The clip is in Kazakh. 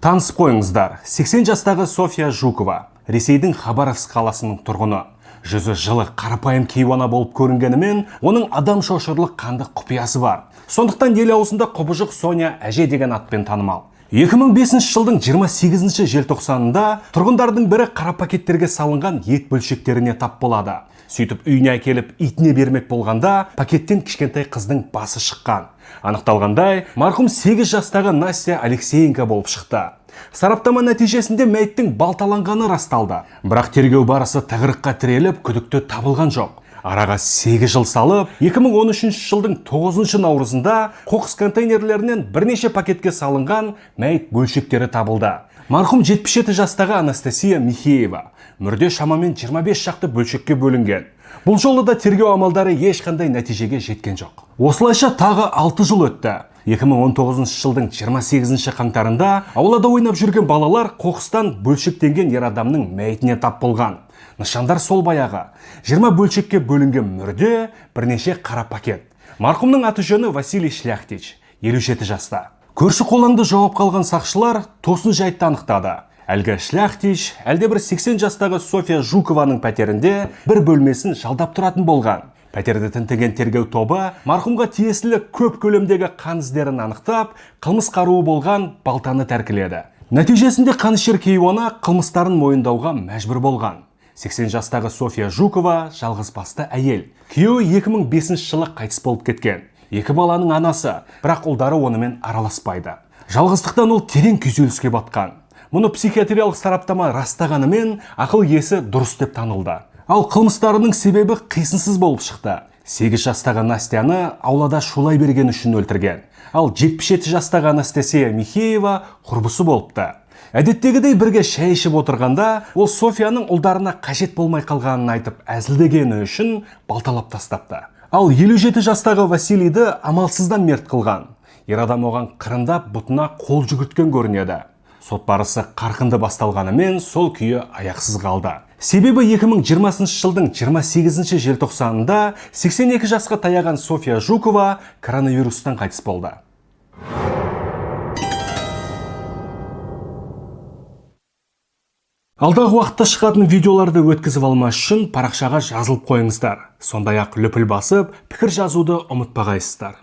Танысып қойыңыздар, 80 жастағы София Жукова, Ресейдің Хабаровск қаласының тұрғыны. Жүзі жылы қарапайым кейуана болып көрінгенімен, оның адам шошырлық қанды құпиясы бар. Сондықтан ел аузында құбыжық Соня әже деген атпен танымал. 2005 жылдың 28 желтоқсанында тұрғындардың бірі қара пакеттерге салынған ет бөлшектеріне тап болады. Сөйтіп үйіне әкеліп итіне бермек болғанда, пакеттен кішкентай қыздың басы шыққан. Анықталғандай, марқұм 8 жастағы Настя Алексеенко болып шықты. Сараптама нәтижесінде мәйіттің балталанғаны расталды. Бірақ тергеу барысы тығырыққа тіреліп, күдікті табылған жоқ. Араға 8 жыл салып, 2013 жылдың 9 наурызында қоқыс контейнерлерінен бірнеше пакетке салынған мәйіт бөлшектері табылды. Марқұм 77 жастағы Анастасия Михеева. Мүрде шамамен 25 шақты бөлшекке бөлінген. Бұл жолы да тергеу амалдары ешқандай нәтижеге жеткен жоқ. Осылайша тағы 6 жыл өтті. 2019 жылдың 28 қаңтарында аулада ойнап жүрген балалар қоқыстан бөлшектенген ер адамның мәйітіне тап болған. Нышандар сол баяғы. 20 бөлшекке бөлінген мүрде, бірнеше қара пакет. Марқұмның аты жөні Василий Шляхтич, 57 жаста. Көрші қолаңды жауап қалған сақшылар тосын жайтты анықтады. Әлгі Шляхтич әлде бір 80 жастағы София Жукованың пәтерінде бір бөлмесін жалдап тұратын болған. Пәтерді тінтіген тергеу тобы марқұмға тиесілі көп көлемдегі қан іздерін анықтап, қылмыс қаруы болған балтаны тәркіледі. Нәтижесінде қанішер кейуана қылмыстарын мойындауға мәжбүр болған. 80 жастағы София Жукова жалғыз басты әйел. Күйеуі 2005 жылы қайтыс болып кеткен. 2 баланың анасы, бірақ ұлдары онымен араласпайды. Жалғыздықтан ол терең күйзеліске батқан. Мұны психиатриялық сараптама растағанымен ақыл есі дұрыс деп танылды. Ал қылмыстарының себебі қисынсыз болып шықты. 8 жастағы Настяны аулада шулай берген үшін өлтірген. Ал 77 жастағы Анастасия Михеева құрбысы болыпты. Әдеттегідей бірге шай ішіп отырғанда, ол Софияның ұлдарына қажет болмай қалғанын айтып әзілдегені үшін балталап тастапты. Ал 57 жастағы Василийді амалсыздан мерт қылған. Ер адам оған қырындап бұтына қол жүгірткен көрінеді. Сот барысы қарқынды басталғанымен сол күйі аяқсыз қалды. Себебі 2020 жылдың 28 желтоқсанында 82 жасқа таяған София Жукова коронавирустан қайтыс болды. Алдағы уақытта шығатын видеоларды өткізіп алмас үшін парақшаға жазылып қойыңыздар. Сондай-ақ лүпіл басып, пікір жазуды ұмытпағайсыздар.